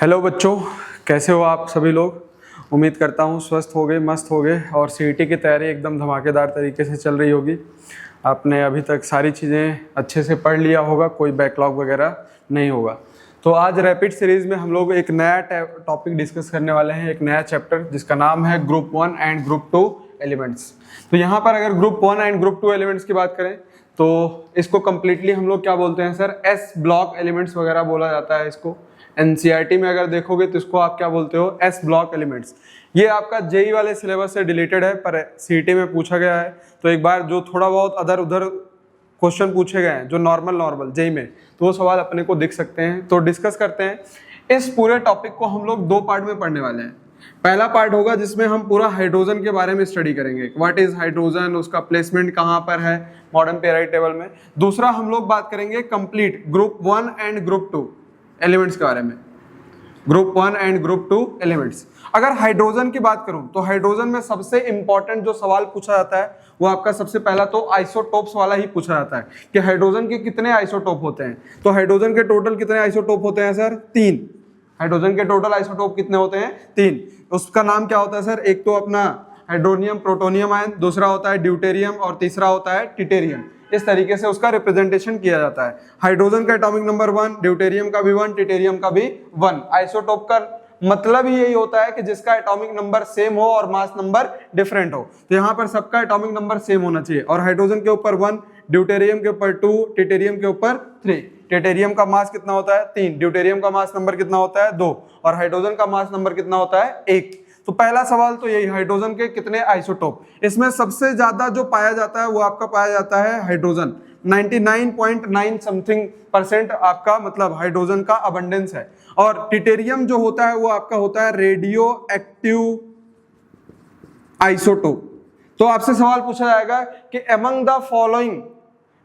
Hello बच्चों, कैसे हो आप सभी लोग। उम्मीद करता हूँ स्वस्थ हो गए, मस्त हो गए और सीईटी की तैयारी एकदम धमाकेदार तरीके से चल रही होगी। आपने अभी तक सारी चीज़ें अच्छे से पढ़ लिया होगा, कोई बैकलॉग वगैरह नहीं होगा। तो आज रैपिड सीरीज़ में हम लोग एक नया टॉपिक डिस्कस करने वाले हैं, एक नया चैप्टर जिसका नाम है ग्रुप 1 एंड ग्रुप 2 एलिमेंट्स। तो यहाँ पर अगर ग्रुप 1 एंड ग्रुप 2 एलिमेंट्स की बात करें तो इसको कम्प्लीटली हम लोग क्या बोलते हैं सर, एस ब्लॉक एलिमेंट्स वगैरह बोला जाता है इसको। एनसीईआरटी में अगर देखोगे तो इसको आप क्या बोलते हो, एस ब्लॉक एलिमेंट्स। ये आपका जेई वाले सिलेबस से रिलेटेड है पर सीईटी में पूछा गया है। तो एक बार जो थोड़ा बहुत अदर उधर क्वेश्चन पूछे गए हैं जो नॉर्मल जेई में, तो वो सवाल अपने को दिख सकते हैं। तो डिस्कस करते हैं। इस पूरे टॉपिक को हम लोग दो पार्ट में पढ़ने वाले हैं। पहला पार्ट होगा जिसमें हम पूरा हाइड्रोजन के बारे में स्टडी करेंगे, व्हाट इज हाइड्रोजन, उसका प्लेसमेंट कहाँ पर है मॉडर्न पेरियोडिक टेबल में। दूसरा हम लोग बात करेंगे complete group 1 and group 2 elements के बारे में, ग्रुप 1 एंड ग्रुप 2 एलिमेंट्स। अगर हाइड्रोजन की बात करूं तो हाइड्रोजन में सबसे इंपॉर्टेंट जो सवाल पूछा जाता है वो आपका सबसे पहला तो आइसोटोप्स वाला ही पूछा जाता है कि हाइड्रोजन के कितने आइसोटोप होते हैं। तो हाइड्रोजन के टोटल कितने आइसोटोप होते हैं सर, 3। हाइड्रोजन के टोटल आइसोटोप कितने होते हैं, 3। उसका नाम क्या होता है सर, एक तो अपना हाइड्रोनियम प्रोटोनियम आयन, दूसरा होता है ड्यूटेरियम और तीसरा होता है ट्रिटेरियम। इस तरीके से उसका रिप्रेजेंटेशन किया जाता है। हाइड्रोजन का एटॉमिक नंबर 1, ड्यूटेरियम का भी 1, ट्रिटेरियम का भी 1। आइसोटोप का मतलब ही यही होता है कि जिसका एटॉमिक नंबर सेम हो और मास नंबर डिफरेंट हो। तो यहाँ पर सबका एटॉमिक नंबर सेम होना चाहिए और हाइड्रोजन के ऊपर 1, ड्यूटेरियम के ऊपर 2, ट्रिटेरियम के ऊपर 3। ट्रिटेरियम का मास कितना होता है, 3। ड्यूटेरियम का मास नंबर कितना होता है, 2। और हाइड्रोजन का मास नंबर कितना होता है, 1। तो पहला सवाल तो यही, हाइड्रोजन के कितने आइसोटोप। इसमें सबसे ज्यादा जो पाया जाता है वो आपका पाया जाता है हाइड्रोजन। 99.9 समथिंग % आपका मतलब हाइड्रोजन का अबंडेंस है। और ट्रिटेरियम जो होता है वो आपका होता है रेडियो एक्टिव आइसोटोप। तो आपसे सवाल पूछा जाएगा कि among the following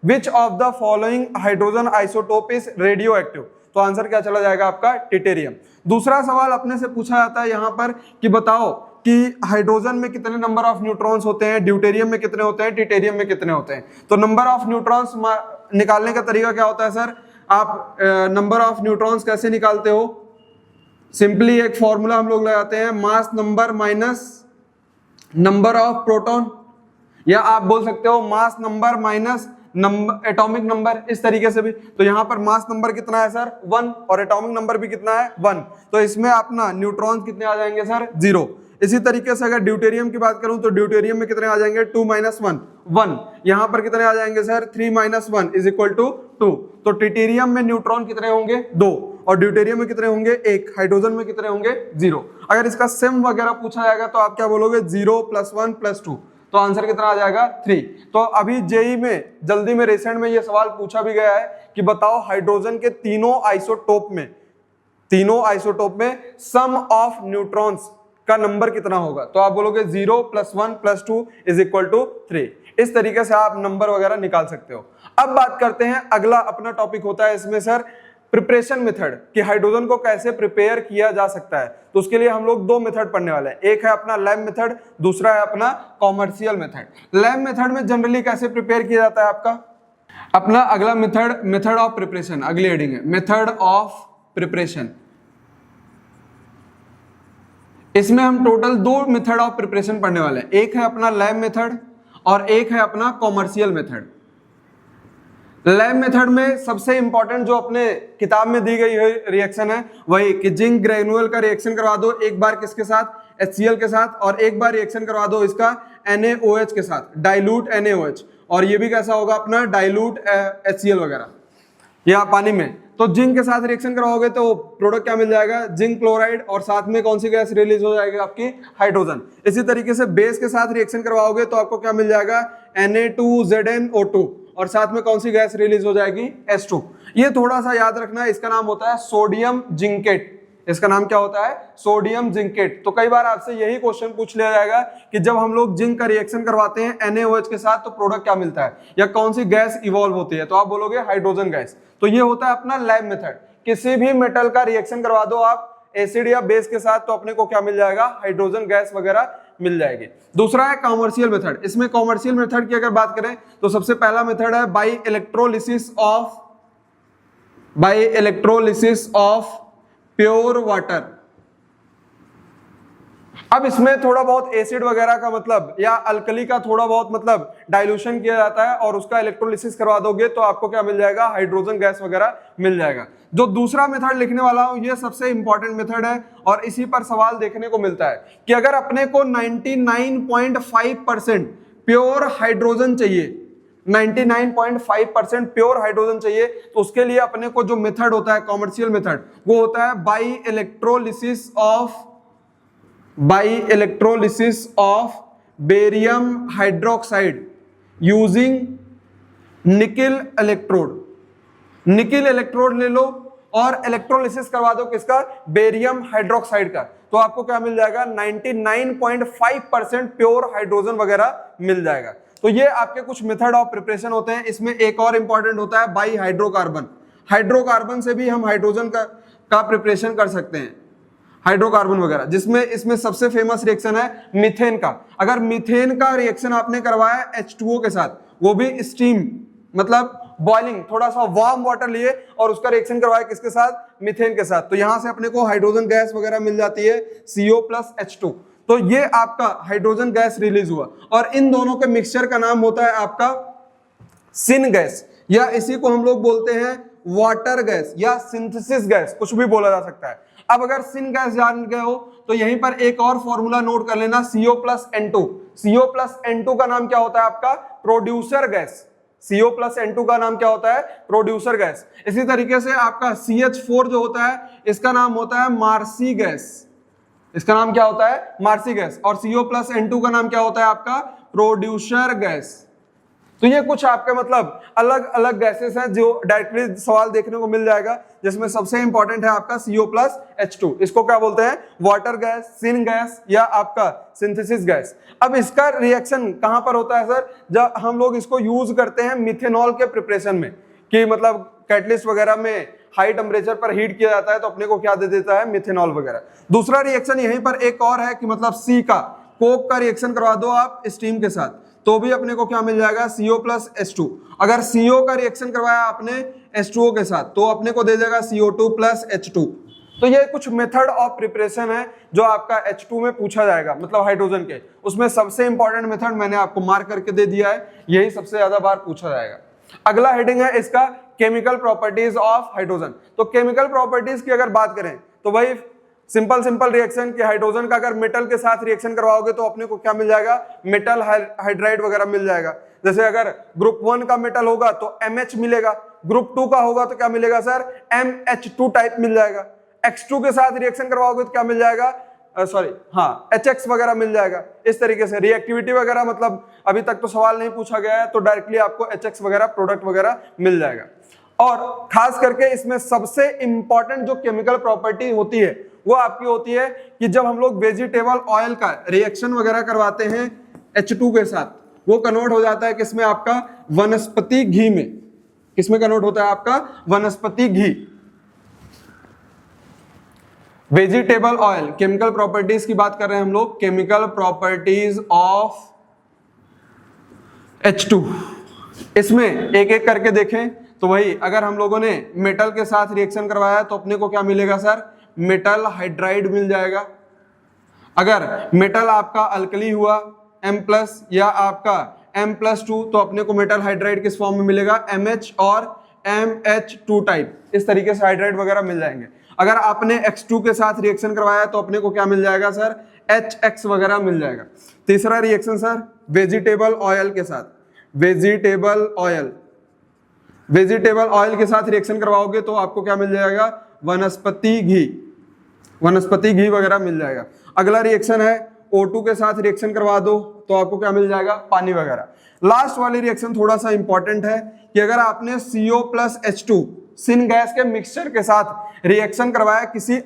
which of the following hydrogen isotope is radio active. तो आंसर क्या चला जाएगा आपका, ट्रिटेरियम। दूसरा सवाल अपने से पूछा जाता है यहां पर कि बताओ कि हाइड्रोजन में कितने नंबर ऑफ न्यूट्रॉन्स होते हैं, ड्यूटेरियम में कितने होते हैं, ट्रिटेरियम में कितने होते हैं। तो नंबर ऑफ न्यूट्रॉन्स निकालने का तरीका क्या होता है सर, आप नंबर ऑफ न्यूट्रॉन्स कैसे निकालते हो, सिंपली एक फॉर्मूला हम लोग लगाते हैं, mass number minus number of proton, या आप बोल सकते हो mass number minus atomic number, इस तरीके से भी। तो यहाँ पर मास नंबर कितना है सर, 1, और एटॉमिक नंबर भी कितना है, 1। तो इसमें अपना न्यूट्रॉन्स कितने आ जाएंगे सर, 0। इसी तरीके से अगर ड्यूटेरियम की बात करूं तो ड्यूटेरियम में कितने आ जाएंगे, 2 - 1, 1। यहाँ पर कितने आ जाएंगे सर, 3 - 1 = 2। तो ट्रिटेरियम में न्यूट्रॉन कितने होंगे, 2। और ड्यूटेरियम में कितने होंगे, 1। हाइड्रोजन में कितने होंगे, 0। अगर इसका सेम वगैरह पूछा जाएगा तो आप क्या बोलोगे, 0 + 1 + 2। तो आंसर कितना आ जाएगा, 3। तो अभी जेई में जल्दी में रिसेंट में ये सवाल पूछा भी गया है कि बताओ हाइड्रोजन के तीनों आइसोटोप में सम ऑफ न्यूट्रॉन्स का नंबर कितना होगा। तो आप बोलोगे 0 + 1 + 2 = 3। इस तरीके से आप नंबर वगैरह निकाल सकते हो। अब बात करते हैं, अगला अपना टॉपिक होता है इसमें सर प्रिपरेशन मेथड, कि हाइड्रोजन को कैसे प्रिपेयर किया जा सकता है। तो उसके लिए हम लोग दो मेथड पढ़ने वाले हैं, एक है अपना लैब मेथड, दूसरा है अपना कॉमर्शियल मेथड। लैब मेथड में जनरली कैसे प्रिपेयर किया जाता है आपका, अपना अगला मेथड ऑफ प्रिपरेशन, अगली हेडिंग है मेथड ऑफ प्रिपरेशन। इसमें हम टोटल 2 मेथड ऑफ प्रिपरेशन पढ़ने वाले हैं, एक है अपना लैब मेथड और एक है अपना कॉमर्शियल मेथड। लैब मेथड में सबसे इंपॉर्टेंट जो अपने किताब में दी गई रिएक्शन है वही कि जिंक ग्रेनुअल का रिएक्शन करवा दो, एक बार किसके साथ, HCl के साथ, और एक बार रिएक्शन करवा दो इसका NaOH के साथ, डाइल्यूट NaOH। और ये भी कैसा होगा अपना डाइल्यूट HCl वगैरह या पानी में। तो जिंक के साथ रिएक्शन करवाओगे तो प्रोडक्ट क्या मिल जाएगा, जिंक क्लोराइड, और साथ में कौन सी गैस रिलीज हो जाएगी आपकी, हाइड्रोजन। इसी तरीके से बेस के साथ रिएक्शन करवाओगे तो आपको क्या मिल जाएगा, Na2ZnO2, और साथ में कौन सी गैस रिलीज हो जाएगी, H2। ये थोड़ा सा याद रखना, इसका नाम होता है सोडियम जिंकेट। इसका नाम क्या होता है, सोडियम जिंकेट। तो कई बार आपसे यही क्वेश्चन पूछ लिया जाएगा कि जब हम लोग जिंक का रिएक्शन करवाते हैं NaOH के साथ तो प्रोडक्ट क्या मिलता है या कौन सी गैस इवॉल्व होती है, तो आप बोलोगे हाइड्रोजन गैस। तो ये होता है अपना लैब मेथड। किसी भी मेटल का रिएक्शन करवा दो आप एसिड या बेस के साथ तो अपने को क्या मिल जाएगा, हाइड्रोजन गैस वगैरह मिल जाएगी। दूसरा है कॉमर्शियल मेथड। इसमें कॉमर्शियल मेथड की अगर बात करें तो सबसे पहला मेथड है by electrolysis of pure water. अब इसमें थोड़ा बहुत एसिड वगैरह का मतलब या अल्कली का थोड़ा बहुत मतलब डाइल्यूशन किया जाता है और उसका इलेक्ट्रोलिसिस करवा दोगे तो आपको क्या मिल जाएगा, हाइड्रोजन गैस वगैरह मिल जाएगा। जो दूसरा मेथड लिखने वाला हूं ये सबसे इंपॉर्टेंट मेथड है और इसी पर सवाल देखने को मिलता है कि अगर अपने को 99.5% प्योर हाइड्रोजन चाहिए, 99.5% प्योर हाइड्रोजन चाहिए, तो उसके लिए अपने को जो मेथड होता है कॉमर्शियल मेथड वो होता है by electrolysis of barium hydroxide using nickel electrode. Nickel electrode ले लो और इलेक्ट्रोलिसिस करवा दो किसका, बेरियम हाइड्रोक्साइड का, तो आपको क्या मिल जाएगा, 99.5% प्योर हाइड्रोजन वगैरह मिल जाएगा। तो ये आपके कुछ मेथड ऑफ प्रिपरेशन होते हैं। इसमें एक और इंपॉर्टेंट होता है बाई हाइड्रोकार्बन। हाइड्रोकार्बन से भी हम हाइड्रोजन का प्रिपरेशन कर सकते हैं, हाइड्रोकार्बन वगैरह, जिसमें इसमें सबसे फेमस रिएक्शन है मीथेन का। अगर मीथेन का रिएक्शन आपने करवाया H2O के साथ, वो भी स्टीम मतलब बॉइलिंग, थोड़ा सा वार्म वाटर लिए और उसका रिएक्शन करवाया किसके साथ, मीथेन के साथ, तो यहां से अपने को हाइड्रोजन गैस वगैरह मिल जाती है CO+H2। तो ये आपका हाइड्रोजन गैस रिलीज हुआ और इन दोनों के मिक्सचर का नाम होता है आपका सिन गैस, या इसी को हम लोग बोलते हैं वाटर गैस या सिंथेसिस गैस, कुछ भी बोला जा सकता है। अब अगर सिन गैस जान गए हो तो यहीं पर एक और फॉर्मूला नोट कर लेना, CO+N2। CO+N2 का नाम क्या होता है आपका, प्रोड्यूसर गैस। CO+N2 का नाम क्या होता है, प्रोड्यूसर गैस। इसी तरीके से आपका CH4 जो होता है इसका नाम होता है मार्सी गैस, इसका नाम क्या होता है, मार्सी गैस। और CO+N2 का नाम क्या होता है आपका, प्रोड्यूसर गैस। तो ये कुछ आपके मतलब अलग अलग गैसेस हैं जो डायरेक्टली सवाल देखने को मिल जाएगा, जिसमें सबसे इंपॉर्टेंट है आपका CO+H2। इसको क्या बोलते हैं, वाटर गैस, सिन गैस या आपका सिंथेसिस गैस। अब इसका रिएक्शन कहां पर होता है सर, जब हम लोग इसको यूज करते हैं मिथेनॉल के प्रिपरेशन में, कि मतलब कैटलिस्ट वगैरह में हाई टेम्परेचर पर हीट किया जाता है तो अपने को क्या दे देता है, मिथेनॉल वगैरह। दूसरा रिएक्शन यहीं पर एक और है कि मतलब सी का, कोक का रिएक्शन करवा दो आप स्टीम के साथ तो भी अपने को क्या मिल जाएगा, CO+H2। अगर CO का रिएक्शन करवाया आपने H2O के साथ तो अपने को दे देगा CO2+H2। तो ये कुछ मेथड ऑफ प्रिपरेशन है जो आपका H2 में पूछा जाएगा, मतलब हाइड्रोजन के। उसमें सबसे इंपॉर्टेंट मेथड मैंने आपको मार्क करके दे दिया है, यही सबसे ज्यादा बार पूछा जाएगा। अगला हेडिंग है इसका केमिकल प्रॉपर्टीज ऑफ हाइड्रोजन। तो केमिकल प्रॉपर्टीज की अगर बात करें तो भाई सिंपल रिएक्शन कि हाइड्रोजन का अगर मेटल के साथ रिएक्शन करवाओगे तो अपने को क्या मिल जाएगा, मेटल हाइड्राइड वगैरह मिल जाएगा। जैसे अगर ग्रुप 1 का मेटल होगा तो MH मिलेगा, ग्रुप 2 का होगा तो क्या मिलेगा सर, MH2 टाइप मिल जाएगा। X2 के साथ रिएक्शन करवाओगे तो क्या मिल जाएगा, HX वगैरह मिल जाएगा। इस तरीके से रिएक्टिविटी वगैरह मतलब अभी तक तो सवाल नहीं पूछा गया है, तो डायरेक्टली आपको HX वगैरह प्रोडक्ट वगैरह मिल जाएगा। और खास करके इसमें सबसे इंपॉर्टेंट जो केमिकल प्रॉपर्टी होती है वो आपकी होती है कि जब हम लोग वेजिटेबल ऑयल का रिएक्शन वगैरह करवाते हैं H2 के साथ, वो कन्वर्ट हो जाता है किसमें, आपका वनस्पति घी में। किसमें कन्वर्ट होता है आपका, वनस्पति घी। वेजिटेबल ऑयल, केमिकल प्रॉपर्टीज की बात कर रहे हैं हम लोग, केमिकल प्रॉपर्टीज ऑफ H2। इसमें एक एक करके देखें तो वही, अगर हम लोगों ने मेटल के साथ रिएक्शन करवाया तो अपने को क्या मिलेगा सर, मेटल हाइड्राइड मिल जाएगा। अगर मेटल आपका अल्कली हुआ M+ या आपका M+2 तो अपने को मेटल हाइड्राइड किस फॉर्म में मिलेगा, MH और MH2 टाइप। इस तरीके से हाइड्राइड वगैरह मिल जाएंगे। अगर आपने X2 के साथ रिएक्शन करवाया तो अपने को क्या मिल जाएगा सर, HX वगैरह मिल जाएगा। तीसरा रिएक्शन सर वेजिटेबल ऑयल के साथ, वेजिटेबल ऑयल के साथ रिएक्शन करवाओगे तो आपको क्या मिल जाएगा, वनस्पति घी वगैरह मिल जाएगा। अगला रिएक्शन है O2 के साथ रिएक्शन करवा दो तो आपको क्या मिल जाएगा, पानी वगैरह। लास्ट वाली रिएक्शन थोड़ा सा इंपॉर्टेंट है कि अगर आपने CO+H2 सिन गैस के मिक्सचर के साथ रिएक्शन करवाया, किसी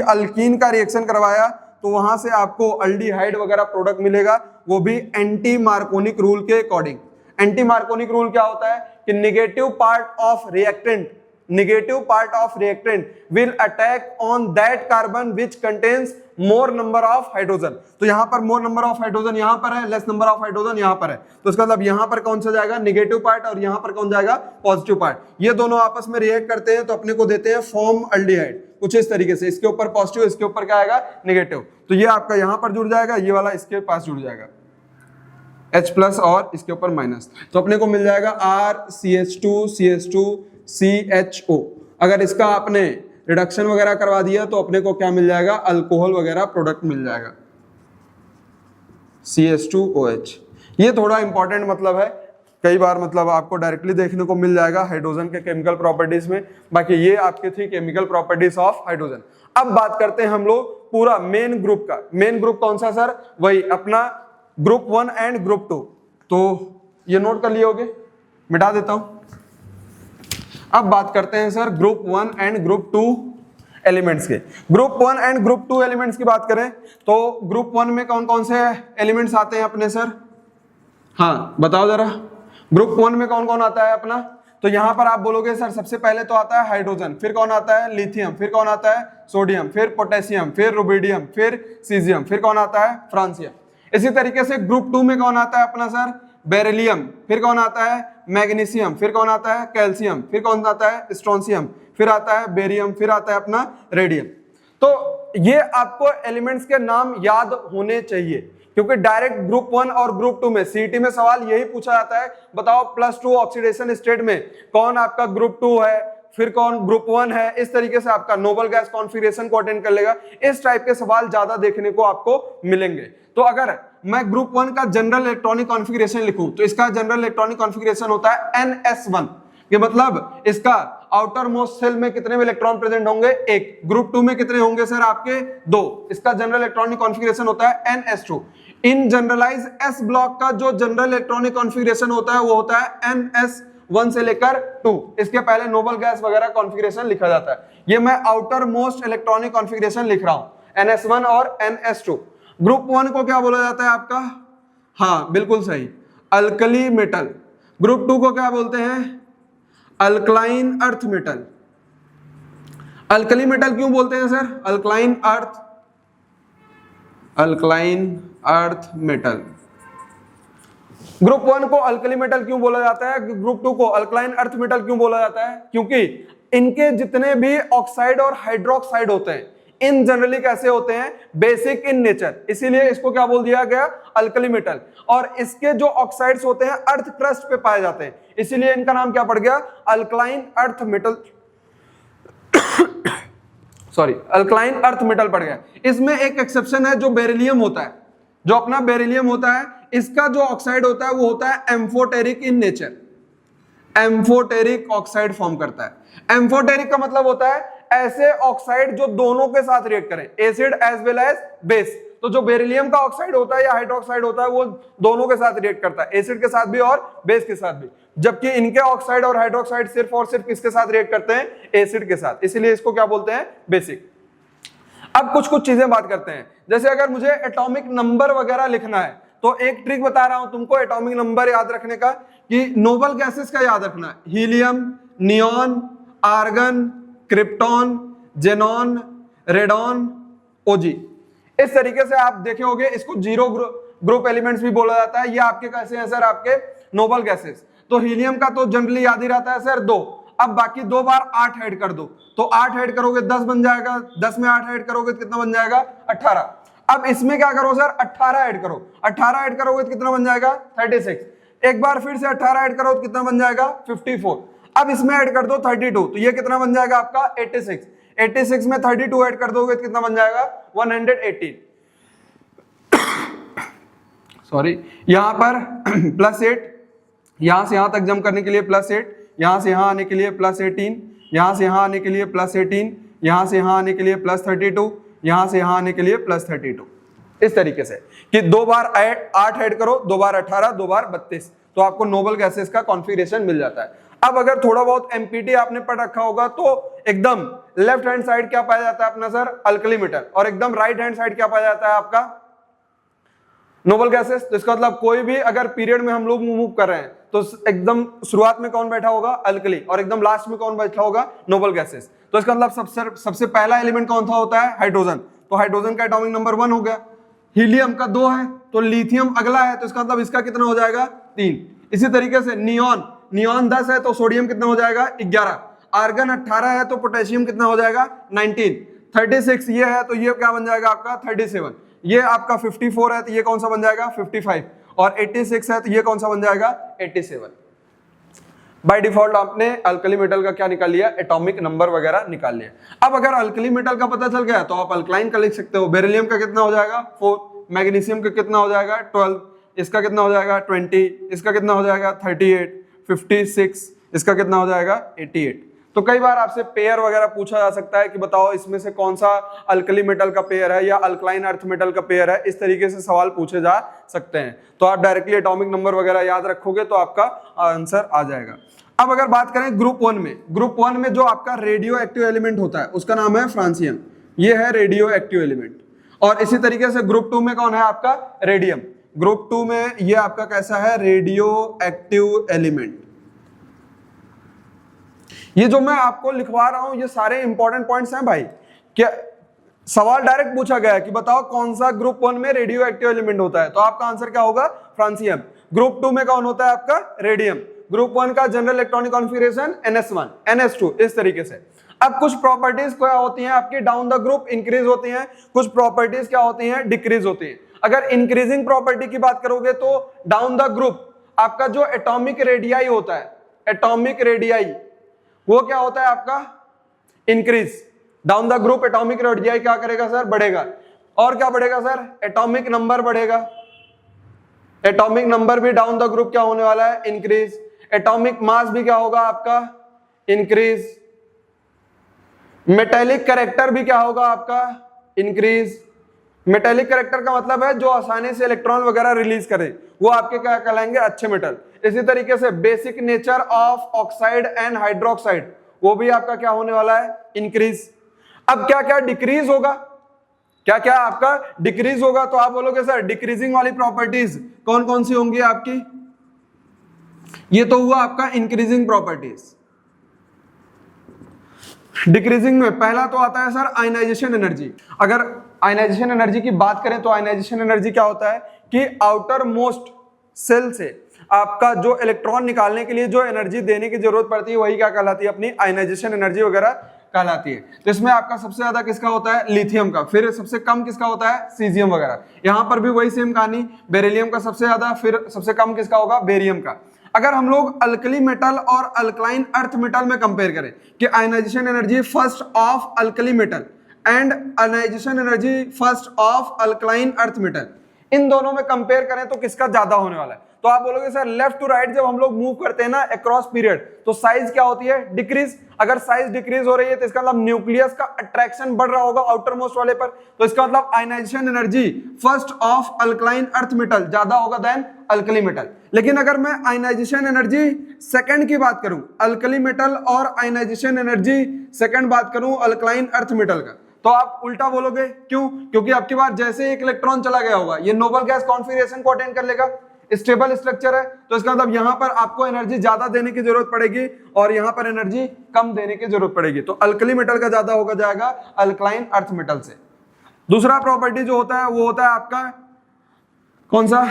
अल्कीन का रिएक्शन करवाया तो वहां से आपको अल्डिहाइड वगैरह प्रोडक्ट मिलेगा, वो भी एंटी मार्कोनिक रूल के अकॉर्डिंग। एंटी मार्कोनिक रूल क्या होता है कि negative part of reactant negative part of reactant will attack on that carbon which contains more number of hydrogen। तो यहां पर more number of hydrogen यहां पर है, less number of hydrogen यहां पर है, तो इसका मतलब यहां पर कौन सा जाएगा नेगेटिव पार्ट और यहां पर कौन जाएगा पॉजिटिव पार्ट। ये दोनों आपस में रिएक्ट करते हैं तो अपने को देते हैं फॉर्म अल्डिहाइड, कुछ इस तरीके से, इसके ऊपर पॉजिटिव इसके ऊपर क्या आएगा नेगेटिव, तो ये आपका यहां पर जुड़ जाएगा, ये वाला इसके पास जुड़ जाएगा H प्लस और इसके ऊपर माइनस, तो अपने को मिल जाएगा RCH2CH2CHO। अगर इसका आपने रिडक्शन वगैरह करवा दिया तो अपने को क्या मिल जाएगा अल्कोहल वगैरह प्रोडक्ट मिल जाएगा CH2OH। ये थोड़ा इंपॉर्टेंट मतलब है, कई बार मतलब आपको डायरेक्टली देखने को मिल जाएगा हाइड्रोजन के केमिकल प्रॉपर्टीज में, बाकी ये आपके थी केमिकल प्रॉपर्टीज ऑफ हाइड्रोजन। अब बात करते हैं हम लोग पूरा मेन ग्रुप का। मेन ग्रुप कौन सा सर, वही अपना ग्रुप 1 एंड ग्रुप 2, तो ये नोट कर लिए होगे, मिटा देता हूं। अब बात करते हैं sir group 1 and group 2 elements के। ग्रुप 1 एंड ग्रुप 2 एलिमेंट्स की बात करें तो ग्रुप 1 में कौन कौन से एलिमेंट्स आते हैं अपने सर, हाँ बताओ जरा, ग्रुप 1 में कौन कौन आता है अपना, तो यहां पर आप बोलोगे सर सबसे पहले तो आता है हाइड्रोजन, फिर कौन आता है लिथियम, फिर कौन आता है सोडियम, फिर पोटेशियम, फिर रुबिडियम, फिर सीजियम, फिर कौन आता है फ्रांसियम। इसी तरीके से ग्रुप 2 में कौन आता है अपना सर बेरिलियम, फिर कौन आता है मैग्नीशियम, फिर कौन आता है कैल्शियम, फिर कौन आता है स्ट्रोंशियम, फिर आता है बेरियम, फिर आता है अपना रेडियम। तो ये आपको एलिमेंट्स के नाम याद होने चाहिए, क्योंकि डायरेक्ट ग्रुप 1 और ग्रुप 2 में सीईटी में सवाल यही पूछा जाता है, बताओ +2 ऑक्सीडेशन स्टेट में कौन आपका ग्रुप 2 है, फिर कौन ग्रुप 1 है, इस तरीके से आपका नोबल गैस कॉन्फ़िगरेशन को अटेंड कर लेगा। इस टाइप के सवाल ज्यादा देखने को आपको मिलेंगे। तो अगर मैं ग्रुप 1 का जनरल इलेक्ट्रॉनिक कॉन्फ़िगरेशन लिखूं तो इसका जनरल इलेक्ट्रॉनिक कॉन्फ़िगरेशन होता है NS1, ये मतलब इसका आउटर मोस्ट सेल में कितने इलेक्ट्रॉन प्रेजेंट होंगे, एक। ग्रुप 2 में कितने होंगे सर आपके, 2। इसका जनरल इलेक्ट्रॉनिक कॉन्फ़िगरेशन होता है NS2। इन जनरलाइज S ब्लॉक का जो जनरल इलेक्ट्रॉनिक कॉन्फ़िगरेशन होता है वो होता है NS1 से लेकर 2। इसके पहले नोबल गैस वगैरह कॉन्फ़िगरेशन लिखा जाता है, ये मैं आउटर मोस्ट इलेक्ट्रॉनिक कॉन्फ़िगरेशन लिख रहा हूं, NS1 और NS2। ग्रुप 1 को क्या बोला जाता है आपका, हाँ बिल्कुल सही, अल्कली मेटल। ग्रुप 2 को क्या बोलते हैं, alkaline earth metal. Alkali metal क्यों बोलते हैं sir, alkaline earth metal. Group 1 को अल्कली मेटल क्यों बोला जाता है, ग्रुप 2 को अल्कलाइन अर्थ मेटल क्यों बोला जाता है, क्योंकि इनके जितने भी ऑक्साइड और हाइड्रोक्साइड होते हैं इन जनरली कैसे होते हैं, बेसिक इन नेचर, इसीलिए इसको क्या बोल दिया गया अल्कली मेटल। और इसके जो ऑक्साइड्स होते हैं अर्थ क्रस्ट पे पाए जाते हैं, इसीलिए इनका नाम क्या पड़ गया alkaline earth metal sorry alkaline earth metal पड़ गया। इसमें एक एक्सेप्शन है जो बेरिलियम होता है, जो अपना बेरिलियम होता है इसका जो ऑक्साइड होता है वो होता है amphoteric in nature, amphoteric oxide form करता है। एम्फोटेरिक का मतलब होता है ऐसे ऑक्साइड जो दोनों के साथ रिएक्ट करें, acid as well as base. तो जो बेरिलियम का ऑक्साइड होता है या हाइड्रोक्साइड होता है वो दोनों के साथ रिएक्ट करता है, एसिड के साथ भी और बेस के साथ भी, जबकि इनके ऑक्साइड और हाइड्रोक्साइड सिर्फ और सिर्फ किसके साथ रिएक्ट करते हैं, एसिड के साथ, इसीलिए इसको क्या बोलते हैं बेसिक। अब कुछ कुछ चीजें बात करते हैं, जैसे अगर मुझे एटॉमिक नंबर वगैरह लिखना है तो एक ट्रिक बता रहा हूं तुमको एटॉमिक नंबर याद रखने का, कि नोबल गैसेस का याद रखना, helium, neon, argon, krypton, xenon, radon, ओजी। इस तरीके से आप देखे होंगे, इसको जीरो ग्रुप एलिमेंट्स भी बोला जाता है। ये आपके कैसे हैं सर, आपके नोबल गैसेस। तो हीलियम का तो जनरली याद ही रहता है सर 2, अब बाकी 2 बार 8 ऐड कर दो, तो 8 ऐड करोगे 10 बन जाएगा, 10 में 8 ऐड करोगे तो कितना बन जाएगा 18। अब इसमें क्या करो सर 18 ऐड करो, 18 ऐड करोगे तो कितना बन जाएगा 36। एक बार फिर से 18 ऐड करो तो कितना बन जाएगा 54। अब इसमें ऐड कर दो 32, तो ये कितना बन जाएगा आपका 86। 86 में 32 ऐड कर दोगे तो कितना बन जाएगा 118। सॉरी, यहां पर +8, यहां से यहां तक जंप करने के लिए +8, यहां से यहां आने के लिए +18, यहां से यहां आने के लिए +18, यहां से यहां आने के लिए +32, यहां से यहां आने के लिए +32। इस तरीके से कि 2 बार 8 ऐड करो, 2 बार 18, 2 बार 32, तो आपको नोबल गैसेस का कॉन्फ़िगरेशन मिल जाता है। अब अगर थोड़ा बहुत एमपीटी आपने पढ़ रखा होगा तो एकदम लेफ्ट हैंड साइड क्या पाया जाता है अपना सर अल्कली मेटल, और एकदम राइट हैंड साइड क्या पाया जाता है आपका नोबल गैसेस। तो इसका मतलब कोई भी अगर पीरियड में हम लोग मूव कर रहे हैं तो एकदम शुरुआत में कौन बैठा होगा, अल्कली, और एकदम लास्ट में कौन बैठा होगा, नोबल गैसेस। तो इसका मतलब सबसे पहला एलिमेंट कौन सा होता है, हाइड्रोजन। तो हाइड्रोजन का एटॉमिक नंबर 1 हो गया। हीलियम का 2 है, तो लिथियम अगला है, तो इसका मतलब इसका कितना हो जाएगा, 3। इसी तरीके से नियॉन 10 है, तो सोडियम कितना हो जाएगा, 11। आर्गन 18 है, तो पोटेशियम कितना हो जाएगा, 19। 36 ये है, तो ये क्या बन जाएगा आपका 37। ये आपका 54 है, तो ये कौन सा बन जाएगा 55। और 86 है, तो ये कौन सा बन जाएगा 87। बाय डिफॉल्ट आपने अल्कली मेटल का क्या निकाल लिया, एटॉमिक नंबर वगैरह निकाल लिया। अब अगर अल्कली मेटल का पता चल गया तो आप अल्कलाइन का लिख सकते हो। बेरिलियम का कितना हो जाएगा 4, मैग्नीशियम का कितना हो जाएगा 12, इसका कितना हो जाएगा 20, इसका कितना हो जाएगा 38, 56, इसका कितना हो जाएगा 88। तो कई बार आपसे पेयर वगैरह पूछा जा सकता है कि बताओ इसमें से कौन सा अल्कली मेटल का पेयर है या अल्कलाइन अर्थ मेटल का पेयर है, इस तरीके से सवाल पूछे जा सकते हैं। तो आप डायरेक्टली एटॉमिक नंबर वगैरह याद रखोगे तो आपका आंसर आ जाएगा। अब अगर बात करें ग्रुप 1 में, ग्रुप 1 में जो आपका रेडियो एक्टिव एलिमेंट होता है उसका नाम है फ्रांसियम, ये है रेडियो एक्टिव एलिमेंट। और इसी तरीके से ग्रुप 2 में कौन है आपका, रेडियम। ग्रुप 2 में ये आपका कैसा है, रेडियो एक्टिव एलिमेंट। ये जो मैं आपको लिखवा रहा हूं ये सारे इंपॉर्टेंट पॉइंट्स हैं भाई। क्या सवाल डायरेक्ट पूछा गया है कि बताओ कौन सा ग्रुप 1 में रेडियो एक्टिव एलिमेंट होता है, तो आपका आंसर क्या होगा, फ्रांसियम। ग्रुप 2 में कौन होता है आपका, रेडियम। ग्रुप 1 का general electronic configuration NS1 NS2, इस तरीके से। अब कुछ प्रॉपर्टीज क्या होती हैं आपकी, डाउन द ग्रुप इंक्रीज होती हैं, कुछ प्रॉपर्टीज क्या होती हैं, डिक्रीज होती हैं। अगर इंक्रीजिंग प्रॉपर्टी की बात करोगे तो डाउन द ग्रुप आपका जो एटॉमिक रेडियाई होता है, एटॉमिक रेडियाई वो क्या होता है आपका, increase. Down the group atomic radii क्या करेगा सर, बढ़ेगा। और क्या बढ़ेगा सर, एटॉमिक नंबर बढ़ेगा। एटॉमिक नंबर भी डाउन द ग्रुप क्या होने वाला है, इंक्रीज। एटॉमिक मास भी क्या होगा आपका, इंक्रीज। मेटेलिक कैरेक्टर भी क्या होगा आपका, इंक्रीज। मेटेलिक कैरेक्टर का मतलब है जो आसानी से इलेक्ट्रॉन वगैरह रिलीज करे, वो आपके क्या कहलाएंगे, अच्छे मेटल। इसी तरीके से basic nature of oxide and hydroxide, वो भी आपका क्या होने वाला है, इंक्रीज। अब क्या क्या डिक्रीज होगा, क्या क्या आपका डिक्रीज होगा, तो आप बोलोगे सर डिक्रीजिंग वाली प्रॉपर्टीज कौन कौन सी होंगी आपकी, ये तो हुआ आपका इंक्रीजिंग प्रॉपर्टीज। डिक्रीजिंग में पहला तो आता है सर आयनाइजेशन एनर्जी। अगर आयनाइजेशन एनर्जी की बात करें तो आयनाइजेशन एनर्जी क्या होता है कि आउटर मोस्ट सेल से आपका जो इलेक्ट्रॉन निकालने के लिए जो एनर्जी देने की जरूरत पड़ती है वही क्या कहलाती है, अपनी आयनाइजेशन एनर्जी वगैरह कहलाती है। तो इसमें आपका सबसे ज्यादा किसका होता है, लिथियम का, फिर सबसे कम किसका होता है, सीजियम वगैरह। यहां पर भी वही सेम कहानी, बेरिलियम का सबसे ज्यादा, फिर सबसे कम किसका होगा, बेरियम का। अगर हम लोग अल्कली मेटल और अल्कलाइन अर्थ मेटल में कंपेयर करें कि ionisation energy first of alkali metal and ionisation energy first of alkaline earth metal, इन दोनों में कंपेयर करें तो किसका ज्यादा होने वाला है, तो आप बोलोगे सर लेफ्ट टू राइट जब हम लोग मूव करते हैं ना अक्रॉस पीरियड तो साइज क्या होती है, डिक्रीज। अगर साइज डिक्रीज हो रही है तो इसका मतलब न्यूक्लियस का अट्रैक्शन बढ़ रहा होगा आउटर मोस्ट वाले पर, तो इसका मतलब ionisation energy first of alkaline earth metal ज्यादा होगा देन अल्कली मेटल। लेकिन अगर मैं आयनाइजेशन एनर्जी सेकंड की बात करूं, अल्कली मेटल और आयनाइजेशन एनर्जी सेकंड बात करूं अल्कलाइन अर्थ मेटल का, तो आप उल्टा बोलोगे। क्यों? क्योंकि आपकी बार जैसे एक इलेक्ट्रॉन चला गया होगा ये नोबल गैस कॉन्फिगरेशन को अटेंड कर लेगा, स्टेबल स्ट्रक्चर है, तो इसका मतलब यहां पर आपको एनर्जी ज्यादा देने की जरूरत पड़ेगी और यहां पर एनर्जी कम देने की जरूरत पड़ेगी। तो अल्कली मेटल का ज्यादा होगा जाएगा अल्कलाइन अर्थ मेटल से। दूसरा प्रॉपर्टी जो होता है वो होता है आपका कौन सा,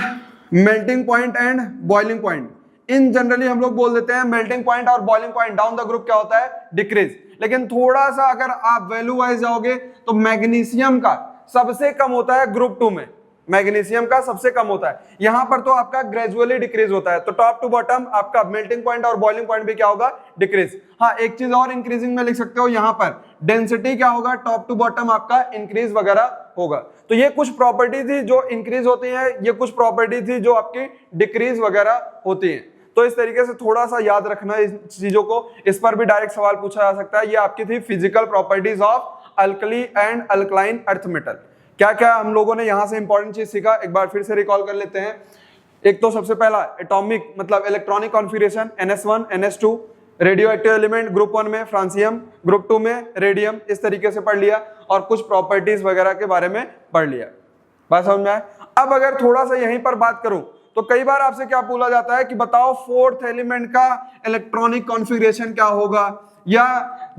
melting point and boiling point. In generally हम लोग बोल देते हैं मेल्टिंग पॉइंट और boiling point down the group क्या होता है, डिक्रीज। लेकिन थोड़ा सा अगर आप वैल्यू वाइज जाओगे तो मैग्नीशियम का सबसे कम होता है ग्रुप 2 में, मैग्नीशियम का सबसे कम होता है। यहां पर तो आपका ग्रेजुअली डिक्रीज होता है, तो टॉप टू बॉटम आपका मेल्टिंग पॉइंट और बॉइलिंग पॉइंट भी क्या होगा, डिक्रीज। हाँ एक चीज और इंक्रीजिंग में लिख सकते हो, यहां पर डेंसिटी क्या होगा, टॉप टू बॉटम आपका इंक्रीज वगैरह होगा। तो ये कुछ प्रॉपर्टी थी जो इंक्रीज होती है, ये कुछ प्रॉपर्टी थी जो आपकी डिक्रीज वगैरह होती है। तो इस तरीके से थोड़ा सा याद रखना इस चीजों को, इस पर भी डायरेक्ट सवाल पूछा जा सकता है। ये आपकी थी physical properties of alkali and alkaline earth metal. क्या क्या हम लोगों ने यहां से इंपॉर्टेंट चीज सीखा, एक बार फिर से रिकॉल कर लेते हैं। एक तो सबसे पहला एटॉमिक मतलब electronic configuration NS1 NS2, radio active element group 1 में फ्रांसियम, ग्रुप 2 में रेडियम, इस तरीके से पढ़ लिया और कुछ प्रॉपर्टीज वगैरह के बारे में पढ़ लिया। बात समझ में आया? अब अगर थोड़ा सा यहीं पर बात करूं तो कई बार आपसे क्या पूछा जाता है कि बताओ फोर्थ एलिमेंट का इलेक्ट्रॉनिक कॉन्फ़िगरेशन क्या होगा, या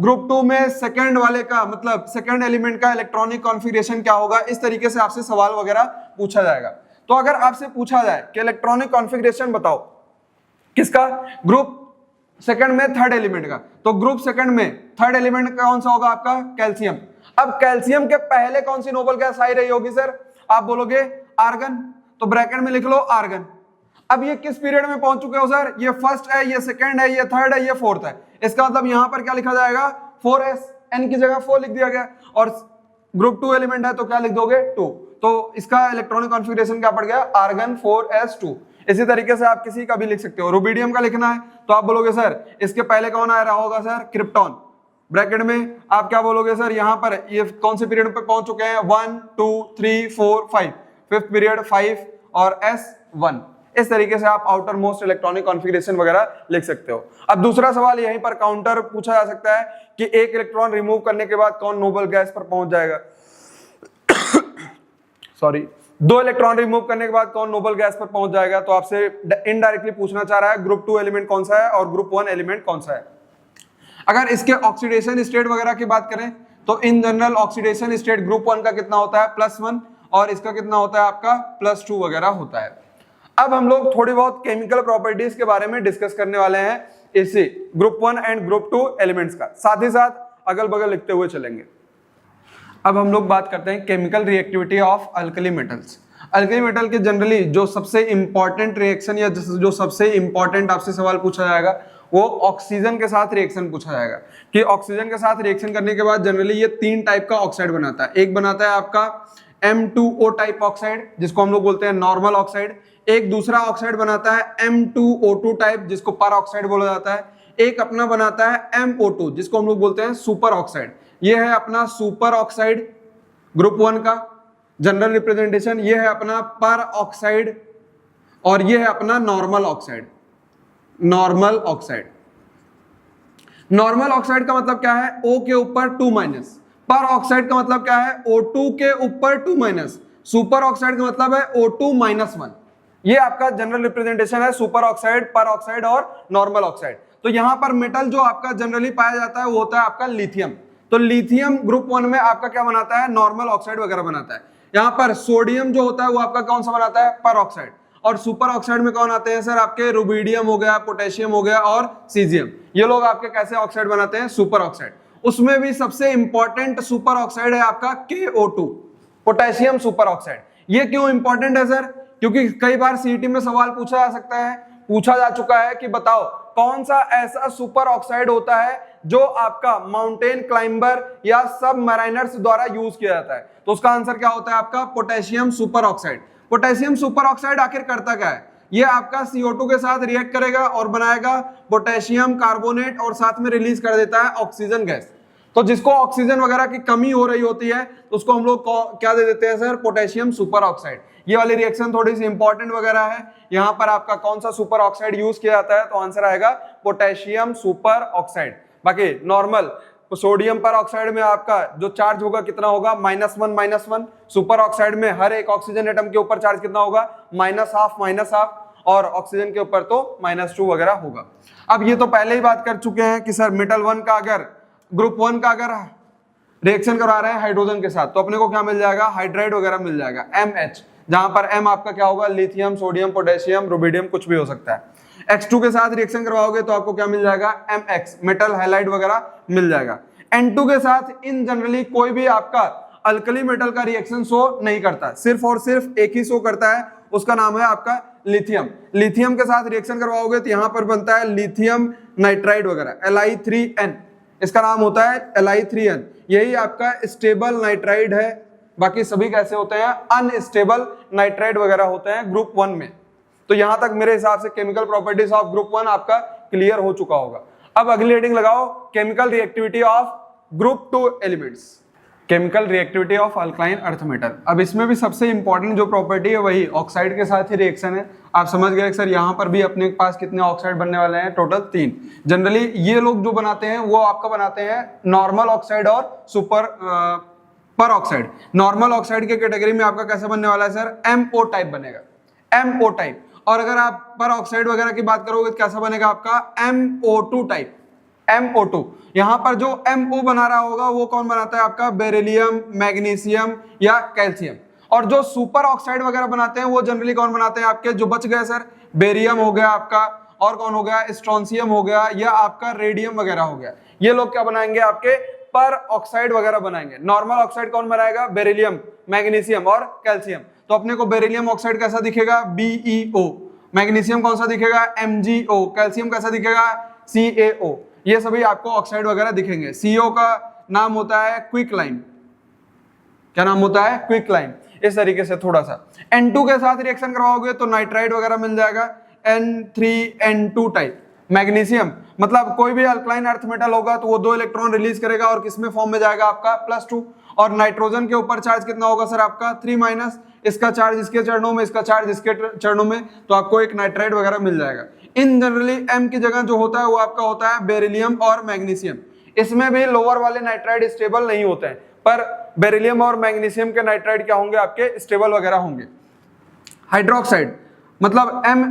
ग्रुप 2 में सेकंड वाले का मतलब सेकंड एलिमेंट का इलेक्ट्रॉनिक कॉन्फ़िगरेशन क्या होगा। इस तरीके से आपसे सवाल वगैरह पूछा जाएगा। तो अगर आपसे पूछा जाए कि इलेक्ट्रॉनिक कॉन्फ़िगरेशन बताओ किसका, ग्रुप सेकंड में थर्ड एलिमेंट का, तो ग्रुप सेकंड में थर्ड एलिमेंट कौन सा होगा आपका, कैल्शियम। अब कैल्शियम के पहले कौन सी नोबल गैस आई रही होगी सर, आप बोलोगे आर्गन, तो ब्रैकेट में लिख लो आर्गन। अब ये किस पीरियड में पहुंच चुके हो सर, ये फर्स्ट है, ये सेकंड है, ये थर्ड है, ये फोर्थ है। इसका मतलब यहां पर क्या लिखा जाएगा 4s, n की जगह 4 लिख दिया गया, और ग्रुप 2 एलिमेंट है तो क्या लिख दोगे 2, तो इसका इलेक्ट्रॉनिक कॉन्फ़िगरेशन क्या पड़ गया, आर्गन 4s2। इसी तरीके से आप किसी का भी लिख सकते हो। रुबिडियम का लिखना है तो आप बोलोगे सर इसके पहले कौन आ रहा होगा सर, क्रिप्टॉन। ब्रैकेट में आप क्या बोलोगे सर, यहां पर ये कौन से पीरियड पे पहुंच चुके हैं, 1 2 3 4 5, फिफ्थ पीरियड 5 और s1। इस तरीके से आप आउटर मोस्ट इलेक्ट्रॉनिक कॉन्फ़िगरेशन वगैरह लिख सकते हो। अब दूसरा सवाल यहीं पर काउंटर पूछा जा सकता है कि एक इलेक्ट्रॉन रिमूव करने के बाद कौन नोबल गैस पर पहुंच जाएगा सॉरी, 2 इलेक्ट्रॉन रिमूव करने के बाद कौन नोबल गैस पर पहुंच जाएगा। तो आपसे इनडायरेक्टली पूछना चाह रहा है ग्रुप 2 एलिमेंट कौन सा है और ग्रुप 1 एलिमेंट कौन सा है। अगर इसके ऑक्सीडेशन स्टेट वगैरह की बात करें तो in general oxidation state group 1 का कितना होता है, +1, और इसका कितना होता है आपका +2 वगैरह होता है। अब हम लोग थोड़ी बहुत केमिकल प्रॉपर्टीज के बारे में डिस्कस करने वाले हैं इसी ग्रुप 1 एंड ग्रुप 2 एलिमेंट्स का, साथ ही साथ अगल बगल लिखते हुए चलेंगे। अब हम लोग बात करते हैं chemical reactivity of alkali metals. Alkali metal के जनरली जो सबसे इंपॉर्टेंट रिएक्शन या जो सबसे इंपॉर्टेंट आपसे सवाल पूछा जाएगा वो ऑक्सीजन के साथ रिएक्शन पूछा जाएगा कि ऑक्सीजन के साथ रिएक्शन करने के बाद जनरली ये 3 टाइप का ऑक्साइड बनाता है। एक बनाता है आपका M2O टाइप ऑक्साइड जिसको हम लोग बोलते हैं नॉर्मल ऑक्साइड, एक दूसरा ऑक्साइड बनाता है M2O2 टाइप जिसको पर ऑक्साइड बोला जाता है, एक अपना बनाता है MO2 जिसको हम लोग बोलते हैं सुपर ऑक्साइड। ये है अपना सुपर ऑक्साइड ग्रुप 1 का जनरल रिप्रेजेंटेशन, ये है अपना पर ऑक्साइड, और ये है अपना normal oxide. Normal oxide, normal oxide का मतलब क्या है, O के ऊपर 2-, पर ऑक्साइड का मतलब क्या है, O2 के ऊपर 2-, सुपर ऑक्साइड का मतलब है O2-1। ये आपका जनरल रिप्रेजेंटेशन है सुपर ऑक्साइड, पर ऑक्साइड और नॉर्मल ऑक्साइड। तो यहां पर मेटल जो आपका जनरली पाया जाता है वो होता है आपका लिथियम। तो लिथियम ग्रुप 1 में आपका क्या बनाता है, नॉर्मल ऑक्साइड वगैरह बनाता है। यहाँ पर सोडियम जो होता है वो आपका कौन सा बनाता है, पर ऑक्साइड। और सुपर ऑक्साइड में कौन आते हैं सर, आपके रुबिडियम हो गया, पोटेशियम हो गया और सीजियम। ये लोग आपके कैसे ऑक्साइड बनाते हैं, सुपर ऑक्साइड। उसमें भी सबसे इंपॉर्टेंट सुपर ऑक्साइड है आपका KO2, पोटेशियम सुपर ऑक्साइड। ये क्यों इंपॉर्टेंट है सर, क्योंकि कई बार सीईटी में सवाल पूछा जा सकता है, पूछा जा चुका है कि बताओ कौन सा ऐसा सुपर ऑक्साइड होता है जो आपका माउंटेन क्लाइंबर या सब मराइनर्स द्वारा यूज किया जाता है। तो उसका आंसर क्या होता है आपका potassium super oxide. Potassium super oxide आखिर करता क्या है, ये आपका CO2 के साथ रिएक्ट करेगा और बनाएगा पोटेशियम कार्बोनेट और साथ में रिलीज कर देता है ऑक्सीजन गैस। तो जिसको ऑक्सीजन वगैरह की कमी हो रही होती है तो उसको हम लोग क्या दे देते हैं सर, पोटेशियम सुपर ऑक्साइड। ये वाली रिएक्शन थोड़ी सी इंपॉर्टेंट वगैरह है। यहाँ पर आपका कौन सा सुपर ऑक्साइड यूज किया जाता है, तो आंसर आएगा पोटेशियम सुपर ऑक्साइड। बाकी नॉर्मल सोडियम पर ऑक्साइड में आपका जो चार्ज होगा कितना होगा, -1 सुपर ऑक्साइड में हर एक ऑक्सीजन एटम के ऊपर चार्ज कितना होगा, -12 और ऑक्सीजन के ऊपर तो -2 वगैरह होगा। अब ये तो पहले ही बात कर चुके हैं कि सर मेटल 1 का अगर ग्रुप 1 का अगर रिएक्शन करवा रहे हैं हाइड्रोजन के साथ तो अपने को क्या मिल जाएगा, हाइड्राइड वगैरह मिल जाएगा MH, जहां पर M आपका क्या होगा, लिथियम, सोडियम, पोटेशियम, रुबिडियम, कुछ भी हो सकता है। X2 के साथ रिएक्शन करवाओगे तो आपको क्या मिल जाएगा, MX, मेटल हैलाइड वगैरह मिल जाएगा। N2 के साथ इन जनरली कोई भी आपका अल्कली मेटल का रिएक्शन शो नहीं करता, सिर्फ और सिर्फ एक ही शो करता है, उसका नाम है आपका लिथियम। लिथियम के साथ रिएक्शन करवाओगे तो यहां पर बनता है लिथियम नाइट्राइड वगैरह, Li3N, इसका नाम होता है Li3N। यही आपका स्टेबल नाइट्राइड है, बाकी सभी कैसे होते हैं, अनस्टेबल नाइट्राइड वगैरह होते हैं ग्रुप 1 में। तो यहां तक मेरे हिसाब से केमिकल प्रॉपर्टीज ऑफ ग्रुप 1 आपका क्लियर हो चुका होगा। अब अगली हेडिंग लगाओ, chemical reactivity of group 2 elements, chemical reactivity of alkaline earth metal. अब इसमें भी सबसे इंपॉर्टेंट जो प्रॉपर्टी है वही ऑक्साइड के साथ ही रिएक्शन है। आप समझ गए सर, यहाँ पर भी अपने पास कितने ऑक्साइड बनने वाले हैं, टोटल 3। जनरली ये लोग जो बनाते हैं वो आपका बनाते हैं नॉर्मल ऑक्साइड और सुपर पर ऑक्साइड। नॉर्मल ऑक्साइड के कैटेगरी में आपका कैसे बनने वाला है सर, MO टाइप बनेगा, MO टाइप। और अगर आप पर ऑक्साइड वगैरह की बात करोगे तो कैसा बनेगा आपका MO2 टाइप, MO2। यहाँ पर जो MO बना रहा होगा वो कौन बनाता है आपका बेरिलियम, मैग्नीशियम या कैल्शियम। और जो सुपर ऑक्साइड वगैरह बनाते हैं वो जनरली कौन बनाते हैं आपके जो बच गए सर, बेरियम हो गया आपका, और कौन हो गया स्ट्रोंशियम हो गया, या आपका रेडियम वगैरह हो गया। ये लोग क्या बनाएंगे आपके पर ऑक्साइड वगैरह बनाएंगे। नॉर्मल ऑक्साइड कौन बनाएगा, बेरिलियम, मैग्नीशियम और कैल्शियम। तो अपने को बेरिलियम ऑक्साइड कैसा दिखेगा, BeO, मैग्नीशियम कौन सा दिखेगा, MgO, कैल्शियम कैसा दिखेगा, CaO। ये सभी आपको ऑक्साइड वगैरह दिखेंगे। CO का नाम होता है क्विकलाइन, क्या नाम होता है, क्विकलाइन। इस तरीके से थोड़ा सा N2 के साथ रिएक्शन करवाओगे तो नाइट्राइड वगैरह मिल जाएगा, N3N2 टाइप। मैग्नीशियम मतलब कोई भी अल्कलाइन अर्थ मेटल होगा तो वो 2 इलेक्ट्रॉन रिलीज करेगा और किसमें फॉर्म में जाएगा आपका +2। और नाइट्रोजन के ऊपर चार्ज कितना होगा सर आपका 3-, इसका चार्ज इसके चरणों में, इसका चार्ज इसके चरणों में, तो आपको एक नाइट्राइड वगैरह मिल जाएगा। इन जनरली M की जगह जो होता है वो आपका होता है बेरिलियम और मैग्नीशियम। इसमें भी लोअर वाले नाइट्राइड स्टेबल नहीं होते हैं, पर बेरिलियम और मैग्नीशियम के नाइट्राइड क्या होंगे आपके स्टेबल वगैरह होंगे। हाइड्रोक्साइड मतलब M,